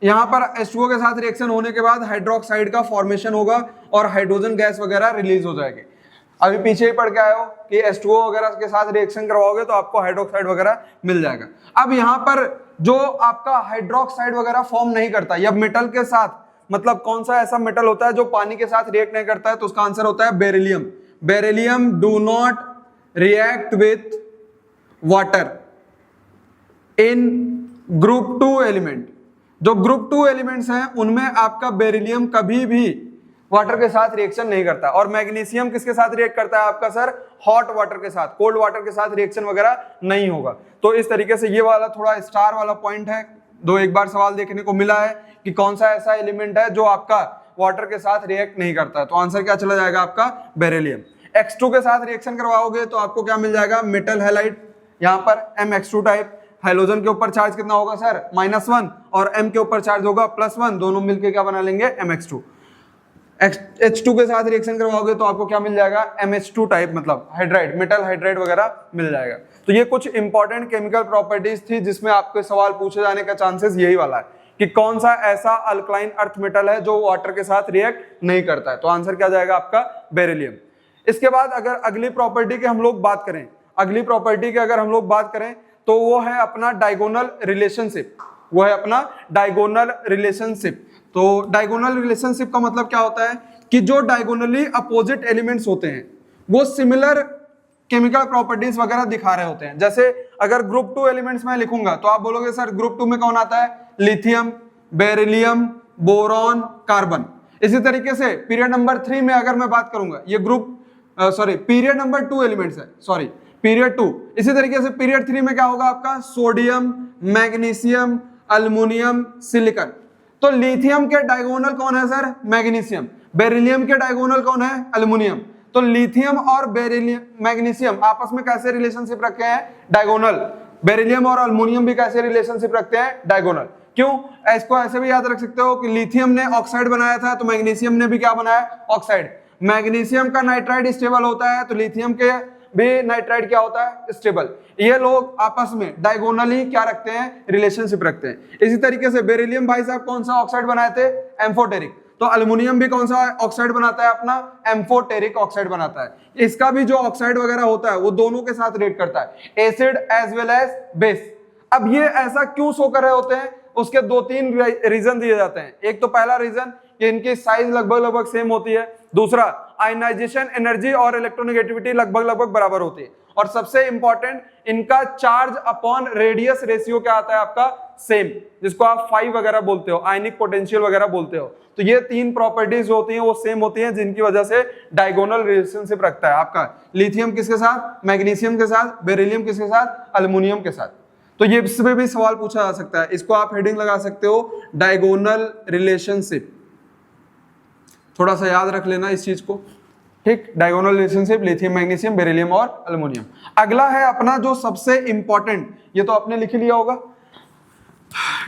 यहाँ पर H2O के साथ रिएक्शन होने के बाद हाइड्रोक्साइड का फॉर्मेशन होगा और हाइड्रोजन गैस वगैरह रिलीज हो जाएगी। अभी पीछे ही पढ़ के आए हो कि H2O वगैरह के साथ रिएक्शन करवाओगे तो आपको हाइड्रोक्साइड वगैरह मिल जाएगा। अब यहाँ पर जो आपका हाइड्रोक्साइड वगैरह फॉर्म नहीं करता या मेटल के साथ, मतलब कौन सा ऐसा मेटल होता है जो पानी के साथ रिएक्ट नहीं करता है, तो उसका आंसर होता है beryllium. Beryllium do not react with water in group 2 element. जो ग्रुप 2 एलिमेंट्स हैं उनमें आपका बेरिलियम कभी भी वाटर के साथ रिएक्शन नहीं करता। और मैग्नीशियम किसके साथ रिएक्ट करता है आपका सर, हॉट वाटर के साथ, कोल्ड वाटर के साथ रिएक्शन वगैरह नहीं होगा। तो इस तरीके से ये वाला थोड़ा स्टार वाला पॉइंट है। एक बार सवाल देखने को मिला है कि कौन सा ऐसा एलिमेंट है जो आपका वाटर के साथ रिएक्ट नहीं करता है, तो आंसर क्या चला जाएगा आपका बेरिलियम। X2 के साथ रिएक्शन करवाओगे तो आपको क्या मिल जाएगा, मेटल हैलाइड, यहाँ पर MX2 टाइप। हाइड्रोजन के ऊपर चार्ज कितना होगा सर, -1, और M के ऊपर चार्ज होगा +1, दोनों मिलके क्या बना लेंगे, MX2। H2 के साथ रिएक्शन करवाओगे तो आपको क्या मिल जाएगा, MH2 टाइप, मतलब हाइड्राइड, मेटल हाइड्राइड वगैरह मिल जाएगा। तो ये कुछ इंपॉर्टेंट केमिकल प्रॉपर्टीज थी जिसमें आपके सवाल पूछे जाने का चांसेस यही वाला है कि कौन सा ऐसा अल्कलाइन अर्थ मेटल है जो वाटर के साथ रिएक्ट नहीं करता है। तो आंसर क्या जाएगा आपका बेरिलियम। इसके बाद अगर अगली प्रॉपर्टी की हम लोग बात करें, अगली प्रॉपर्टी की अगर हम लोग बात करें तो वो है अपना डायगोनल रिलेशनशिप, वो है अपना डायगोनल रिलेशनशिप। तो डायगोनल रिलेशनशिप का मतलब क्या होता है कि जो डायगोनली अपोजिट एलिमेंट्स होते हैं वो सिमिलर केमिकल प्रॉपर्टीज वगैरह दिखा रहे होते हैं। जैसे अगर ग्रुप 2 एलिमेंट्स मैं लिखूंगा तो आप बोलोगे सर ग्रुप 2 में कौन आता है, लिथियम, बेरिलियम, बोरॉन, कार्बन। इसी तरीके से पीरियड नंबर 3 में अगर मैं बात करूंगा, ये ग्रुप पीरियड नंबर 2 एलिमेंट्स है, पीरियड 2। इसी तरीके से पीरियड 3 में क्या होगा आपका, सोडियम, मैग्नीशियम, अल्युमिनियम, सिलिकॉन। तो लिथियम के डायगोनल कौन है सर, मैग्नीशियम। बेरिलियम के डायगोनल कौन है, अल्युमिनियम। तो लिथियम और बेरिलियम, मैग्नीशियम आपस में कैसे रिलेशनशिप रखते हैं, डायगोनल। बेरिलियम और अल्युमिनियम भी कैसे रिलेशनशिप रखते हैं, डायगोनल। क्यों, इसको ऐसे भी याद रख सकते हो कि लिथियम ने ऑक्साइड बनाया था तो मैग्नीशियम ने भी क्या बनाया, ऑक्साइड। मैग्नीशियम का नाइट्राइड स्टेबल होता है तो लिथियम के भी नाइट्राइड क्या होता है, स्टेबल। ये लोग आपस में डायगोनली क्या रखते हैं, रिलेशनशिप रखते हैं। इसी तरीके से बेरिलियम भाई साहब कौन सा ऑक्साइड बनाए थे, एम्फोटेरिक। तो अल्युमिनियम भी कौन सा ऑक्साइड बनाता है अपना, एम्फोटेरिक ऑक्साइड बनाता है। इसका भी जो ऑक्साइड वगैरह होता है वो दोनों के साथ रिएक्ट करता है, acid as well as base. अब ये ऐसा क्यों शो कर रहे होते हैं, उसके 2-3 रीजन दिए जाते हैं। एक तो पहला रीजन कि इनकी साइज लगभग सेम होती है, दूसरा आयनाइजेशन एनर्जी और इलेक्ट्रोनेगेटिविटी लगभग बराबर होती है, और सबसे इंपॉर्टेंट इनका चार्ज अपॉन रेडियस रेशियो क्या आता है आपका, सेम, जिसको आप 5 वगैरह बोलते हो, आयनिक पोटेंशियल वगैरह बोलते हो। तो ये 3 प्रॉपर्टीज होती हैं वो सेम होती हैं, जिनकी वजह से डायगोनल रिलेशनशिप रखता है आपका लिथियम किसके साथ, मैग्नीशियम के साथ, बेरिलियम किसके साथ, अल्युमिनियम के साथ। तो ये इसमें भी सवाल पूछा जा सकता है, इसको आप हेडिंग लगा सकते हो डायगोनल रिलेशनशिप। थोड़ा सा याद रख लेना इस चीज को, ठीक। Diagonal relationship lithium, magnesium, beryllium और अल्युमिनियम। अगला है अपना जो सबसे इंपॉर्टेंट, ये तो आपने लिख लिया होगा,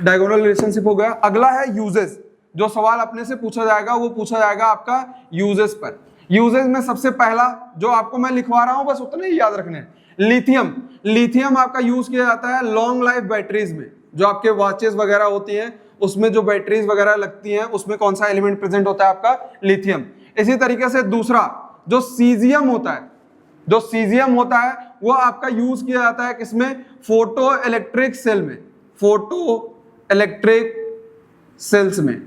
डायगोनल रिलेशनशिप हो गया। अगला है यूजेस। जो सवाल अपने से पूछा जाएगा वो पूछा जाएगा आपका यूजेस पर। यूजेस में सबसे पहला जो आपको मैं लिखवा रहा हूं बस उतना ही याद रखना है, लिथियम। लिथियम आपका यूज किया जाता है लॉन्ग लाइफ बैटरीज में। जो आपके वॉचेस वगैरह होती हैं उसमें जो बैटरीज वगैरह लगती हैं उसमें कौन सा एलिमेंट प्रेजेंट होता है? आपका लिथियम। इसी तरीके से दूसरा जो सीजियम होता है, जो सीजियम होता है वो आपका यूज किया जाता है किसमें? फोटो इलेक्ट्रिक सेल में, फोटो इलेक्ट्रिक सेल्स में,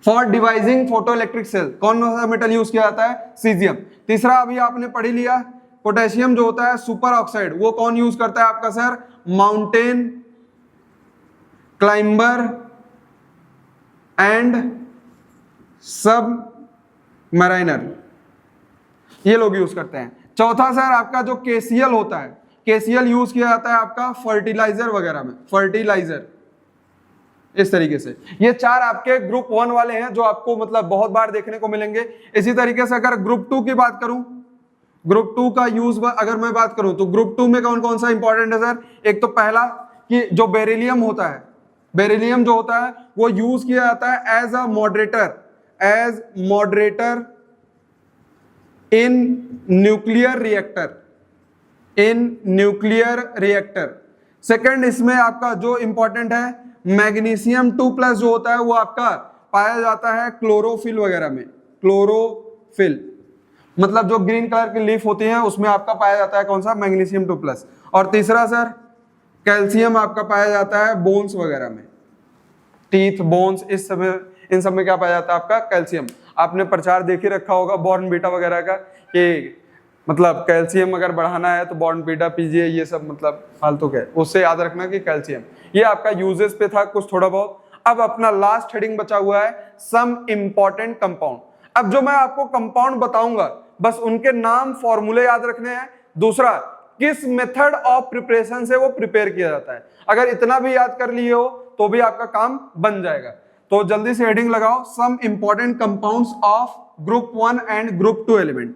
for devising photo electric cell. कौन सा मेटल यूज किया जाता है? सीजियम। तीसरा अभी आपने पढ़ ही लिया, पोटेशियम जो होता है सुपर ऑक्साइड, वो कौन यूज करता है आपका सर? माउंटेन क्लाइंबर एंड सब मराइनर, ये लोग यूज करते हैं। चौथा सर आपका जो केसीएल होता है, केसीएल यूज किया जाता है आपका फर्टिलाइजर वगैरह में, फर्टिलाइजर। इस तरीके से ये चार आपके ग्रुप 1 वाले हैं जो आपको मतलब बहुत बार देखने को मिलेंगे। इसी तरीके से अगर ग्रुप 2 की बात करूं, ग्रुप 2 का यूज अगर मैं बात करूं तो ग्रुप 2 में कौन कौन सा इंपॉर्टेंट है सर? एक तो पहला कि जो बेरिलियम होता है, बेरिलियम जो होता है वो यूज किया जाता है as a moderator, as moderator in nuclear reactor, in nuclear reactor. Second इसमें आपका जो इंपॉर्टेंट है मैग्नीशियम 2+ जो होता है वो आपका पाया जाता है क्लोरोफिल वगैरह में, क्लोरोफिल मतलब जो ग्रीन कलर की लीफ होती है उसमें आपका पाया जाता है कौन सा? मैग्नीशियम 2+। और तीसरा सर कैल्शियम आपका पाया जाता है बोन्स वगैरह में, टीथ, बोन्स, इस समय इन सब में क्या पाया जाता है? आपका कैल्शियम। आपने प्रचार देख ही रखा होगा बॉर्नवीटा वगैरह का कि मतलब कैल्शियम अगर बढ़ाना है तो बॉर्नवीटा पीजिए, ये सब मतलब फालतू के, उससे याद रखना कि कैल्शियम। ये आपका यूजेस पे था कुछ थोड़ा बहुत। अब अपना लास्ट हेडिंग बचा हुआ है सम इंपॉर्टेंट कंपाउंड। अब जो मैं आपको कंपाउंड बताऊंगा बस उनके नाम फॉर्मूले याद रखने हैं, दूसरा किस मेथड ऑफ प्रिपरेशन से वो प्रिपेयर किया जाता है। अगर इतना भी याद कर लिए हो तो भी आपका काम बन जाएगा। तो जल्दी से हेडिंग लगाओ some important compounds of group 1 and group 2 element.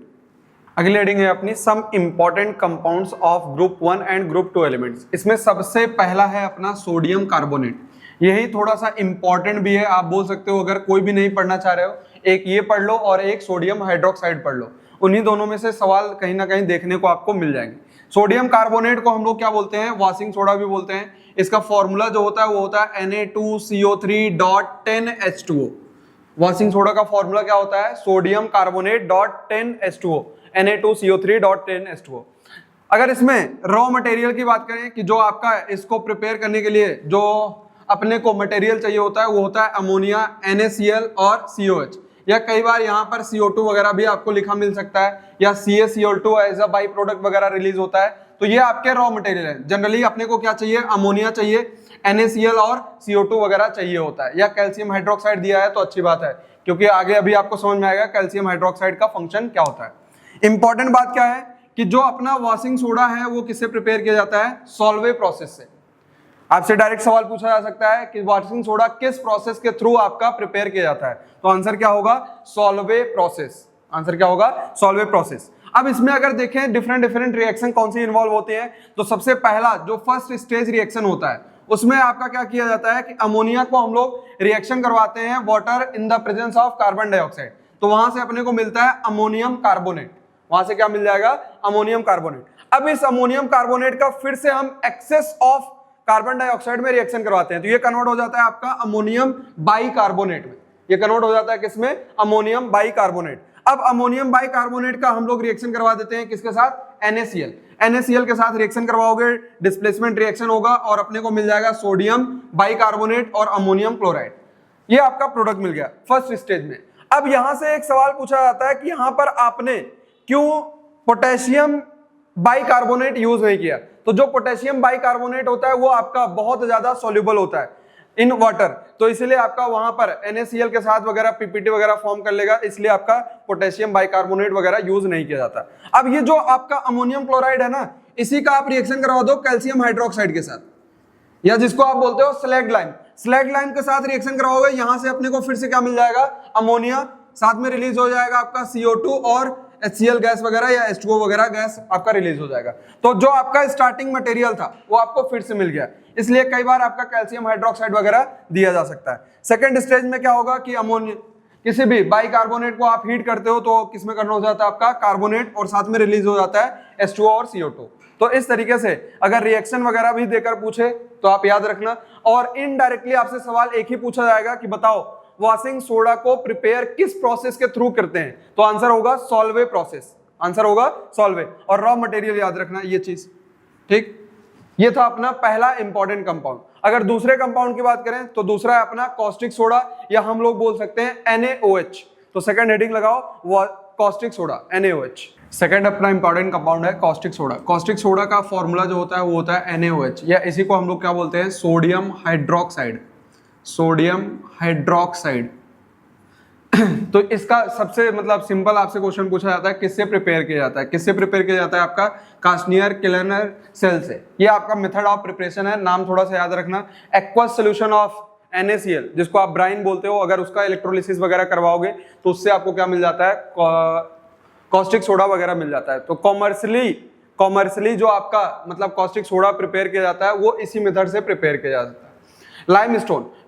अगली हेडिंग है अपनी some important compounds of group 1 and group 2 elements. इसमें सबसे पहला है अपना सोडियम कार्बोनेट। यही थोड़ा सा इंपॉर्टेंट भी है, आप बोल सकते हो अगर कोई भी नहीं पढ़ना चाह रहे हो एक ये पढ़ लो और एक सोडियम हाइड्रोक्साइड पढ़ लो, उन्हीं दोनों में से सवाल कहीं ना कहीं देखने को आपको मिल जाएंगे। सोडियम कार्बोनेट को हम लोग क्या बोलते हैं? वॉशिंग सोडा भी बोलते हैं। इसका फॉर्मूला जो होता है वो होता है Na2CO3.10H2O। वॉशिंग सोडा का फॉर्मूला क्या होता है? Sodium carbonate .10H2O, Na2CO3.10H2O। अगर इसमें रॉ मटेरियल की बात करें कि जो आपका इसको प्रिपेयर करने के लिए जो अपने को मटेरियल चाहिए होता है वो होता है अमोनिया, NaCl और COH, या कई बार यहाँ पर CO2 वगैरह भी आपको लिखा मिल सकता है, या CaCl2 as a by product वगैरह रिलीज होता है। तो ये आपके रॉ मटेरियल है। जनरली अपने को क्या चाहिए? अमोनिया चाहिए, NaCl और CO2 वगैरह चाहिए होता है, या कैल्शियम हाइड्रोक्साइड दिया है तो अच्छी बात है क्योंकि आगे अभी आपको समझ में आएगा कैल्शियम हाइड्रोक्साइड का फंक्शन क्या होता है। इंपॉर्टेंट बात क्या है कि जो अपना वॉशिंग सोडा है वो किससे प्रिपेयर किया जाता है? सॉल्वे प्रोसेस से। आपसे डायरेक्ट सवाल पूछा जा सकता है कि वॉशिंग सोडा किस प्रोसेस के थ्रू आपका प्रिपेयर किया जाता है, तो आंसर क्या होगा? Solvay process. आंसर क्या होगा? Solvay process. अब इसमें अगर देखें डिफरेंट रिएक्शन कौन सी इन्वॉल्व होते हैं, तो सबसे पहला जो फर्स्ट स्टेज रिएक्शन होता है उसमें आपका क्या किया जाता है कि अमोनिया को हम लोग रिएक्शन करवाते हैं water in the presence of carbon dioxide, तो वहां से अपने को मिलता है अमोनियम कार्बोनेट। वहां से क्या मिल जाएगा? Ammonium carbonate. अब इस अमोनियम कार्बोनेट का फिर से हम एक्सेस ऑफ कार्बन डाइऑक्साइड में रिएक्शन करवाते हैं, तो ये कन्वर्ट हो जाता है आपका अमोनियम बाइकार्बोनेट में। ये कन्वर्ट हो जाता है किसमें? Ammonium bicarbonate. अब अमोनियम बाइकार्बोनेट का हम लोग रिएक्शन करवा देते हैं किसके साथ? NaCl। NaCl के साथ रिएक्शन करवाओगे, डिस्प्लेसमेंट रिएक्शन होगा और अपने को मिल जाएगा सोडियम बाइकार्बोनेट और अमोनियम क्लोराइड। ये आपका प्रोडक्ट मिल गया फर्स्ट स्टेज में। अब यहां से एक सवाल पूछा जाता है कि यहां पर आपने क्यों पोटेशियम बाइकार्बोनेट यूज नहीं किया? तो जो पोटेशियम बाइकार्बोनेट होता है वो आपका बहुत ज्यादा सॉल्युबल होता है इन वाटर, तो इसलिए आपका वहां पर NaCl के साथ वगैरह PPT वगैरह फॉर्म कर लेगा, इसलिए आपका पोटेशियम बाइकार्बोनेट वगैरह यूज नहीं किया जाता। अब ये जो आपका अमोनियम क्लोराइड है ना, इसी का आप रिएक्शन करवा दो कैल्शियम हाइड्रोक्साइड के साथ, या जिसको आप बोलते हो स्लैग लाइम। स्लैग लाइम के साथ रिएक्शन करवाओगे, यहां से अपने को फिर से क्या मिल जाएगा? अमोनिया, साथ में रिलीज हो जाएगा आपका CO2 और HCl गैस वगैरह या H2O वगैरह गैस आपका रिलीज हो जाएगा। तो जो आपका स्टार्टिंग मटेरियल था वो आपको फिर से मिल गया, इसलिए कई बार आपका कैल्शियम हाइड्रोक्साइड वगैरह दिया जा सकता है। सेकंड स्टेज में क्या होगा कि अमोनिया किसी भी बाइकार्बोनेट को आप हीट करते हो तो किसमें कन्वर्ट हो जाता है? आपका कार्बोनेट, और साथ में रिलीज हो जाता है H2O और CO2। तो इस तरीके से अगर रिएक्शन वगैरह भी देकर पूछे तो आप याद रखना। और इनडायरेक्टली आपसे सवाल एक ही पूछा जाएगा कि बताओ वॉशिंग सोडा को प्रिपेयर किस प्रोसेस के थ्रू करते हैं, तो आंसर होगा सॉल्वे प्रोसेस, आंसर होगा सॉल्वे। और रॉ मटेरियल याद रखना ये चीज, ठीक। ये था अपना पहला इंपॉर्टेंट कंपाउंड। अगर दूसरे कंपाउंड की बात करें तो दूसरा है अपना कॉस्टिक सोडा, या हम लोग बोल सकते हैं NaOH। तो सेकंड हेडिंग लगाओ कॉस्टिक सोडा, NaOH। सेकंड अपना इंपॉर्टेंट कंपाउंड है कॉस्टिक सोडा। कॉस्टिक सोडा का फॉर्मूला जो होता है वो होता है NaOH, या इसी को हम लोग क्या बोलते हैं, सोडियम हाइड्रोक्साइड, सोडियम हाइड्रोक्साइड। तो इसका सबसे मतलब सिंपल आपसे क्वेश्चन पूछा जाता है किससे प्रिपेयर किया जाता है, किससे प्रिपेयर किया जाता है, आपका कार्स्नियर क्लेनर सेल से। ये आपका मेथड ऑफ प्रिपरेशन है, नाम थोड़ा सा याद रखना। एक्वस सोल्यूशन ऑफ NaCl, जिसको आप ब्राइन बोलते हो, अगर उसका इलेक्ट्रोलिसिस वगैरह करवाओगे तो उससे आपको क्या मिल जाता है, कॉस्टिक सोडा वगैरह मिल जाता है। तो कॉमर्शियली जो आपका मतलब कॉस्टिक सोडा प्रिपेयर किया जाता है वो इसी मेथड से प्रिपेयर किया जाता है।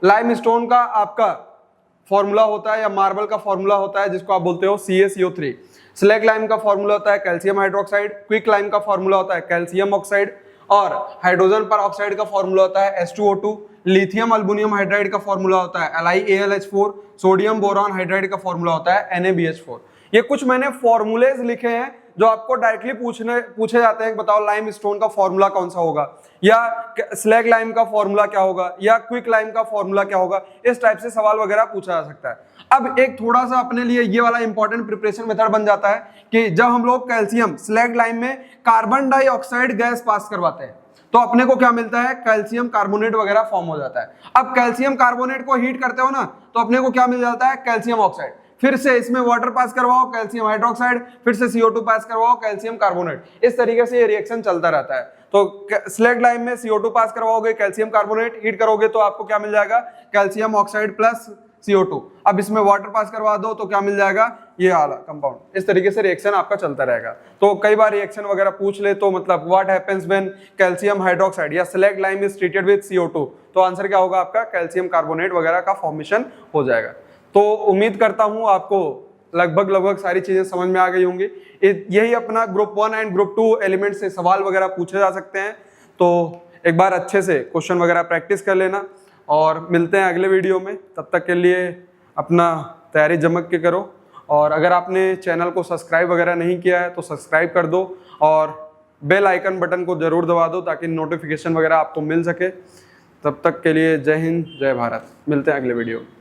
लाइमस्टोन का आपका फॉर्मूला होता है या मार्बल का फॉर्मूला होता है जिसको आप बोलते हो CaCO3। स्लैग लाइम का फॉर्मूला होता है कैल्शियम हाइड्रोक्साइड। क्विक लाइम का फॉर्मूला होता है कैल्शियम ऑक्साइड। और हाइड्रोजन पर ऑक्साइड का फॉर्मूला होता है H2O2। लिथियम अल्बुनियम हाइड्राइड का फॉर्मूला होता है LiAlH4। सोडियम बोरॉन हाइड्राइड का फॉर्मूला होता है NaBH4। ये कुछ मैंने फॉर्मूलेज लिखे हैं जो आपको डायरेक्टली पूछे जाते हैं, बताओ लाइम स्टोन का फॉर्मूला कौन सा होगा, या स्लैग लाइम का फॉर्मूला क्या होगा, या क्विक लाइम का फॉर्मूला क्या होगा। इस टाइप से सवाल वगैरह पूछा जा सकता है। अब एक थोड़ा सा अपने लिए ये वाला इंपॉर्टेंट प्रिपरेशन मेथड बन जाता है कि जब हम लोग कैल्शियम स्लैग लाइम में कार्बन डाइऑक्साइड गैस पास करवाते हैं तो अपने को क्या मिलता है, कैल्शियम कार्बोनेट वगैरह फॉर्म हो जाता है। अब कैल्शियम कार्बोनेट को हीट करते हो ना तो अपने को क्या मिल जाता है, कैल्शियम ऑक्साइड। फिर से इसमें वाटर पास करवाओ, कैल्शियम हाइड्रोक्साइड, फिर से CO2 पास करवाओ, कैल्शियम कार्बोनेट। इस तरीके से ये रिएक्शन चलता रहता है। तो स्लैग लाइम में CO2 पास करवाओगे, कैल्शियम कार्बोनेट हीट करोगे तो आपको क्या मिल जाएगा, कैल्शियम ऑक्साइड प्लस CO2। अब इसमें वाटर पास करवा दो तो क्या मिल जाएगा, ये वाला कंपाउंड। इस तरीके से रिएक्शन आपका चलता रहेगा। तो कई बार रिएक्शन वगैरह पूछ ले तो मतलब what happens when calcium hydroxide या slaked lime is treated with CO2, तो आंसर क्या होगा आपका, कैल्शियम कार्बोनेट वगैरह का फॉर्मेशन हो जाएगा। तो उम्मीद करता हूं आपको लगभग सारी चीजें समझ में आ गई होंगी। यही अपना ग्रुप 1 एंड ग्रुप 2 एलिमेंट से सवाल वगैरह पूछे जा सकते हैं। तो एक बार अच्छे से क्वेश्चन वगैरह प्रैक्टिस कर लेना और मिलते हैं अगले वीडियो में। तब तक के लिए अपना तैयारी जमक के करो, और अगर आपने चैनल को सब्सक्राइब वगैरह नहीं किया है तो सब्सक्राइब कर दो और बेल आइकन बटन को जरूर दबा दो ताकि नोटिफिकेशन वगैरह आपको मिल सके। तब तक के लिए जय हिंद, जय भारत। मिलते हैं अगले वीडियो में।